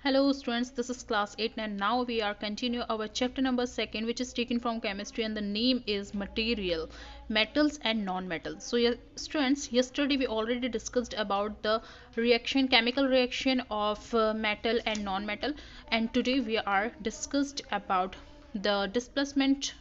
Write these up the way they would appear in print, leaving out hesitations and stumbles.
Hello students, this is class 8 and now we are continue our chapter number 2 which is taken from chemistry and the name is material, metals and non-metals. So students, yesterday we already discussed about the reaction, chemical reaction of metal and non-metal, and today we are discussed about the displacement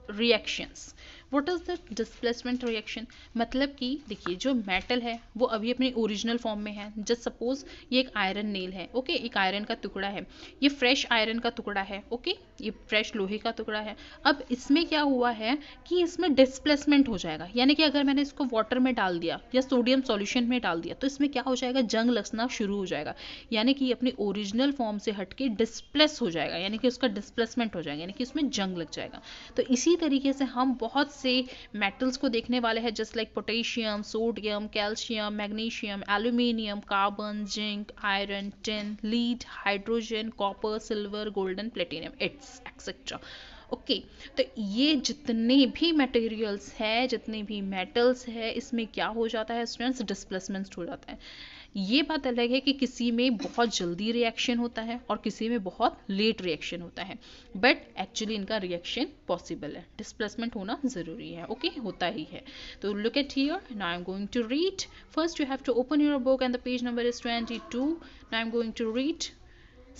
reactions. What is the displacement reaction? मतलब कि देखिए जो metal है वो अभी अपने original form में है. जस्ट सपोज ये एक आयरन नेल है, ओके, एक आयरन का टुकड़ा है, ये फ्रेश आयरन का टुकड़ा है, ओके, ये फ्रेश लोहे का टुकड़ा है. अब इसमें क्या हुआ है कि इसमें डिस्प्लेसमेंट हो जाएगा, यानी कि अगर मैंने इसको वाटर में डाल दिया या सोडियम सॉल्यूशन में डाल दिया तो इसमें क्या हो जाएगा, जंग लगना शुरू हो जाएगा, यानी कि अपनी ओरिजिनल फॉर्म से हटके डिस्प्लेस हो जाएगा, यानी कि उसका डिस्प्लेसमेंट हो जाएगा, यानी कि इसमें जंग लग जाएगा. तो इसी तरीके से हम बहुत से मेटल्स को देखने वाले हैं, just like potassium, sodium, calcium, magnesium, aluminium, carbon, zinc, iron, tin, lead, hydrogen, copper, silver, golden, platinum, it's etcetera. Okay, तो ये जितने भी मटेरियल्स है, जितने भी मेटल्स है, इसमें क्या हो जाता है स्टूडेंट्स, डिस्प्लेसमेंट हो जाता है. ये बात अलग है कि किसी में बहुत जल्दी रिएक्शन होता है और किसी में बहुत लेट रिएक्शन होता है, बट एक्चुअली इनका रिएक्शन पॉसिबल है, डिस्प्लेसमेंट होना ज़रूरी है, ओके, होता ही है. तो look at here, now I am going to read. First you have to open your book and the page number is 22. Now I am going to read.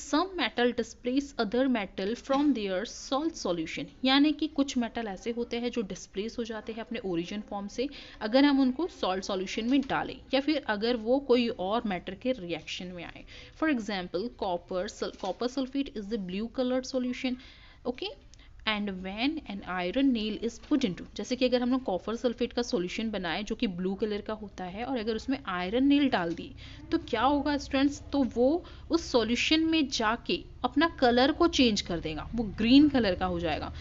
Some metal displace other metal from their salt solution, यानी कि कुछ metal ऐसे होते हैं जो displace हो जाते हैं अपने ओरिजिन फॉर्म से अगर हम उनको सॉल्ट सॉल्यूशन में डालें या फिर अगर वो कोई और मैटर के रिएक्शन में आए. For example copper sulphate is the blue coloured solution, okay, and when an iron nail is put into, जैसे कि अगर हम लोग कॉपर सल्फेट का सॉल्यूशन बनाए जो कि ब्लू कलर का होता है और अगर उसमें आयरन नेल डाल दिए तो क्या होगा स्टूडेंट्स, तो वो उस सॉल्यूशन में जाके अपना कलर को चेंज कर देगा, वो ग्रीन कलर का हो जाएगा.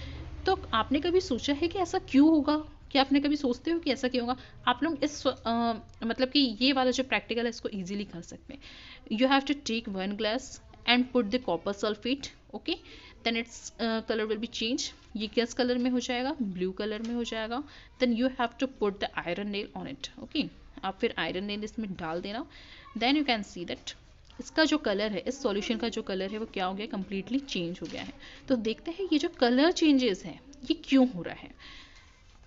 तो आपने कभी सोचा है कि ऐसा क्यों होगा? क्या आपने कभी सोचते हो कि ऐसा क्यों होगा? आप लोग इस मतलब कि ये वाला जो प्रैक्टिकल है इसको ईजिली कर सकते हैं. You have to take 1 glass and put the copper sulphate, okay, then its colour will be change. ये किस कलर में हो जाएगा, ब्लू कलर में हो जाएगा. Then you have to put the iron nail on it, okay, आप फिर आयरन नेल इसमें डाल देना. Then you can see that इसका जो कलर है, इस सॉल्यूशन का जो कलर है वो क्या हो गया, कम्प्लीटली चेंज हो गया है. तो देखते हैं ये जो कलर चेंजेस हैं ये क्यों हो रहा है.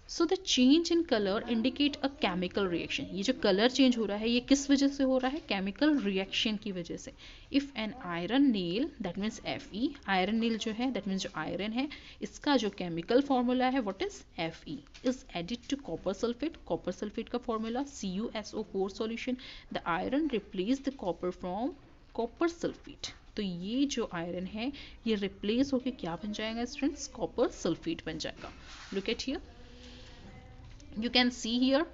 So the change in colour indicate a chemical reaction. ये जो कलर चेंज हो रहा है ये किस वजह से हो रहा है, केमिकल रिएक्शन की वजह से. If an iron nail, that means Fe, iron nail जो है दैट मीन्स जो आयरन है इसका जो केमिकल फॉर्मूला है what is Fe, is added to copper sulphate. Copper sulphate का formula CuSO4 solution. The iron replace the copper from copper sulphate. तो ये जो आयरन है ये रिप्लेस होकर क्या बन जाएगा स्टूडेंट्स, कॉपर सल्फेट बन जाएगा. Look at here, you can see here,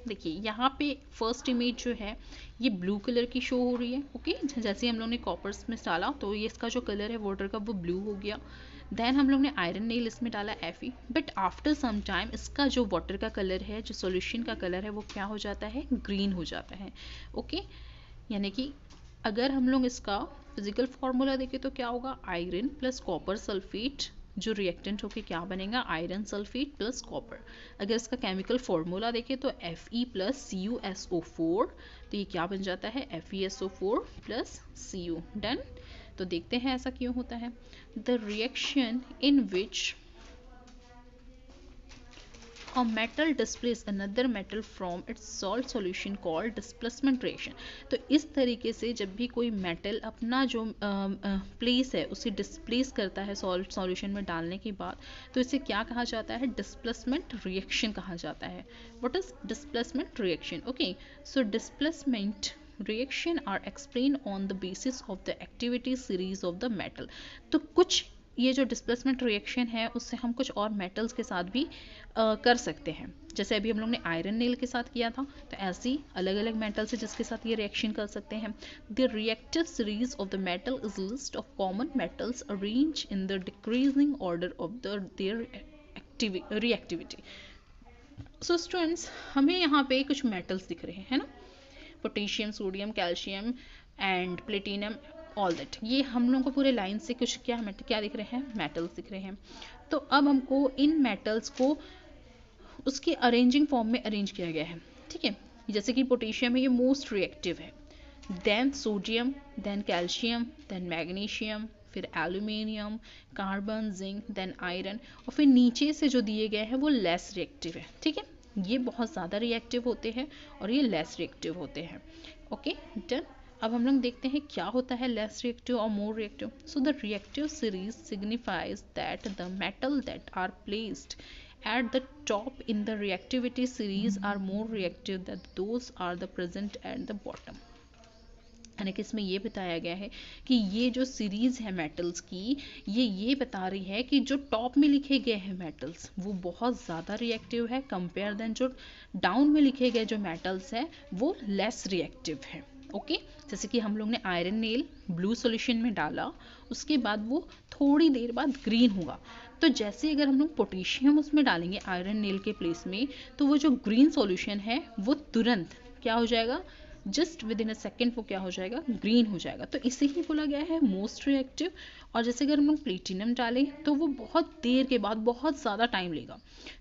देखिए यहाँ पे फर्स्ट इमेज जो है ये ब्लू कलर की शो हो रही है, ओके, जैसे हम लोग ने कॉपर्स में डाला तो ये इसका जो कलर है वाटर का वो ब्लू हो गया. देन हम लोग ने आयरन नेल इसमें डाला Fe, but after some time इसका जो वाटर का कलर है, जो सॉल्यूशन का कलर है वो क्या हो जाता है, ग्रीन हो जाता है, ओके. यानी कि अगर हम लोग इसका फिजिकल फॉर्मूला देखें तो क्या होगा, आयरन प्लस कॉपर सल्फेट जो रिएक्टेंट होके क्या बनेगा, आयरन सल्फेट प्लस कॉपर. अगर इसका केमिकल फॉर्मूला देखें तो Fe प्लस CuSO4, तो ये क्या बन जाता है, FeSO4 प्लस Cu. डन. तो देखते हैं ऐसा क्यों होता है. The reaction in which a metal displace another metal from its salt solution called displacement reaction. तो इस तरीके से जब भी कोई मेटल अपना जो प्लेस है उसे डिस्प्लेस करता है सॉल्ट सॉल्यूशन में डालने के बाद, तो इसे क्या कहा जाता है, डिस्प्लेसमेंट रिएक्शन कहा जाता है. What is displacement reaction, okay. So displacement reaction are explained on the basis of the activity series of the metal. तो कुछ ये जो डिस्प्लेसमेंट रिएक्शन है उससे हम कुछ और मेटल्स के साथ भी कर सकते हैं. जैसे अभी हम लोग ने आयरन नेल के साथ किया था, तो ऐसे ही अलग अलग मेटल्स है जिसके साथ ये रिएक्शन कर सकते हैं. The reactive series of the metal is list of common metals arrange in the decreasing order of their reactivity. So students, हमें यहाँ पे कुछ मेटल्स दिख रहे हैं ना, potassium, sodium, calcium and platinum, all that. ये हम लोगों को पूरे लाइन से कुछ क्या दिख रहे हैं, मेटल्स दिख रहे हैं. तो अब हमको इन मेटल्स को उसके अरेंजिंग फॉर्म में अरेंज किया गया है, ठीक है. जैसे कि पोटेशियम है, ये मोस्ट रिएक्टिव है, then sodium, then calcium, then magnesium, फिर aluminium, carbon, zinc, then iron, और फिर नीचे से जो दिए गए हैं वो लेस रिएक्टिव है। ठीक है, ये बहुत ज़्यादा रिएक्टिव होते हैं और ये लेस रिएक्टिव होते हैं। Okay, done. अब हम लोग देखते हैं क्या होता है लेस रिएक्टिव और more reactive. So the reactive series signifies that the metal that are placed at the top in the reactivity series are more reactive than those are the present at the bottom। यानी कि इसमें ये बताया गया है कि ये जो सीरीज है मेटल्स की, ये बता रही है कि जो टॉप में लिखे गए हैं मेटल्स वो बहुत ज़्यादा रिएक्टिव है कंपेयर देन जो डाउन में लिखे गए जो मेटल्स है वो लेस रिएक्टिव है। ओके, जैसे कि हम लोग ने आयरन नेल ब्लू सॉल्यूशन में डाला, उसके बाद वो थोड़ी देर बाद ग्रीन होगा। तो जैसे अगर हम लोग पोटेशियम उसमें डालेंगे आयरन नेल के प्लेस में, तो वो जो ग्रीन सॉल्यूशन है वो तुरंत क्या हो जाएगा, just with in a second वो क्या हो जाएगा, ग्रीन हो जाएगा। तो इसे ही बोला गया है मोस्ट रिएक्टिव। और जैसे अगर हम लोग प्लेटिनम डालें तो वो बहुत देर के बाद बहुत ज़्यादा टाइम लेगा।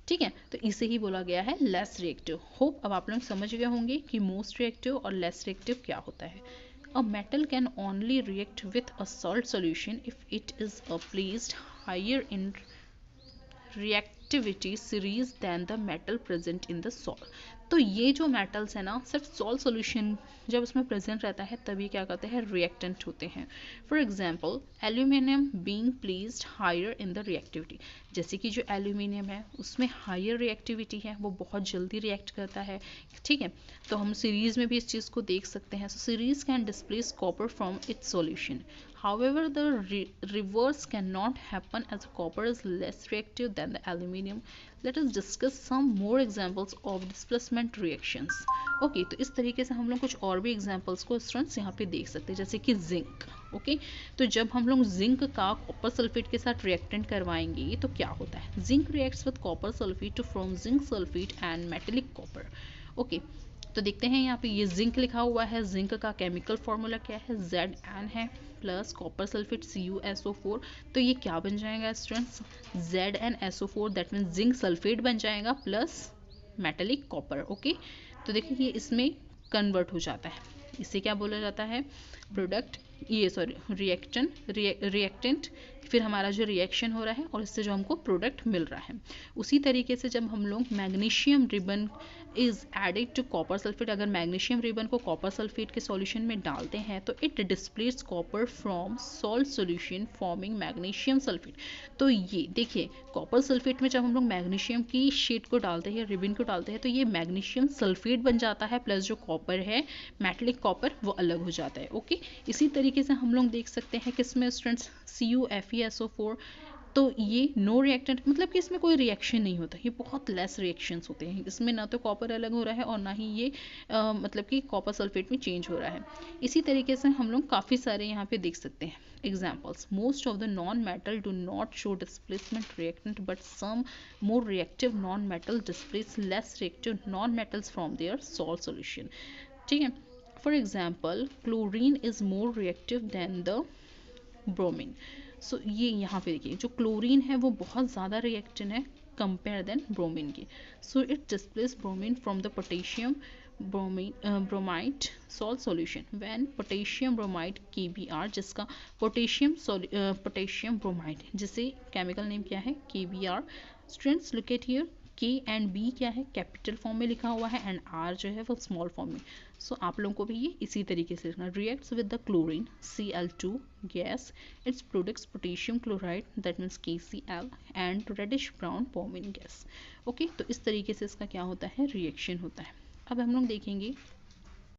ठीक है, तो इसे ही बोला गया है लेस रिएक्टिव। होप अब आप लोग समझ गए होंगे कि मोस्ट रिएक्टिव और लेस रिएक्टिव क्या होता है। A metal can only react with a salt solution if it is placed higher in reactivity series than the metal present in the salt। तो ये जो मेटल्स है ना, सिर्फ सॉल्ट सॉल्यूशन जब उसमें प्रेजेंट रहता है तभी क्या करते हैं, रिएक्टेंट होते हैं। For example aluminium being placed higher in the reactivity, जैसे कि जो एल्यूमिनियम है उसमें हायर रिएक्टिविटी है, वो बहुत जल्दी रिएक्ट करता है। ठीक है, तो हम सीरीज में भी इस चीज़ को देख सकते हैं। सो series can displace copper from its solution. However, the reverse cannot happen as copper is less reactive than the aluminium। Let us discuss some more examples of displacement reactions। Okay, तो इस तरीके से हम लोग कुछ और भी examples को स्टूडेंट्स यहाँ पे देख सकते हैं, जैसे कि जिंक। ओके, तो जब हम लोग जिंक का कॉपर सल्फेट के साथ रिएक्टेंट करवाएंगे तो क्या होता है, zinc reacts with copper sulphate to form zinc sulphate and metallic copper. Okay, तो देखते हैं यहाँ पे ये जिंक लिखा हुआ है, जिंक का केमिकल फॉर्मूला क्या है, Zn है प्लस कॉपर सल्फेट CuSO4। तो ये क्या बन जाएगा students, ZnSO4, that means zinc sulphate बन जाएगा प्लस मेटेलिक कॉपर। ओके, तो देखिए ये इसमें कन्वर्ट हो जाता है, इसे क्या बोला जाता है, प्रोडक्ट, ये सॉरी रिएक्टेंट, फिर हमारा जो रिएक्शन हो रहा है और इससे जो हमको प्रोडक्ट मिल रहा है। उसी तरीके से जब हम लोग magnesium ribbon is added to copper sulphate, अगर मैग्नीशियम रिबन को कॉपर सल्फेट के सॉल्यूशन में डालते हैं तो it displace copper from salt solution forming magnesium sulphate. तो ये देखिए कॉपर सल्फेट में जब हम लोग मैग्नीशियम की शीट को डालते हैं, रिबन को डालते हैं, तो ये मैग्नीशियम सल्फेट बन जाता है प्लस जो कॉपर है मेटलिक कॉपर वो अलग हो जाता है। ओके, इसी तरीके से हम लोग देख सकते हैं किसमें स्टूडेंट्स, CuFeSO4। तो ये नो रिएक्टेंट, मतलब कि इसमें कोई रिएक्शन नहीं होता, ये बहुत लेस रिएक्शंस होते हैं, इसमें ना तो कॉपर अलग हो रहा है और ना ही ये मतलब कि कॉपर सल्फेट में चेंज हो रहा है। इसी तरीके से हम लोग काफ़ी सारे यहाँ पे देख सकते हैं examples। most of the non-metal do not show displacement reactant but some more reactive non-metal displace less reactive non-metals from their salt solution। ठीक है, for example chlorine is more reactive than the bromine. So ये यहाँ पे देखिए जो chlorine है वो बहुत ज़्यादा रिएक्टेंट है कंपेयर देन ब्रोमीन की। So it displace bromine from the potassium bromide salt solution when potassium bromide KBr, जिसका पोटेशियम ब्रोमाइड जिसे केमिकल नेम क्या है KBr। Students look at here, K and B क्या है, कैपिटल फॉर्म में लिखा हुआ है एंड R जो है वो स्मॉल फॉर्म में। सो आप लोगों को भी ये इसी तरीके से लिखना, reacts with the chlorine Cl2 gas, its products potassium chloride that means KCl and reddish brown bromine gas. Okay, तो इस तरीके से इसका क्या होता है, रिएक्शन होता है। अब हम लोग देखेंगे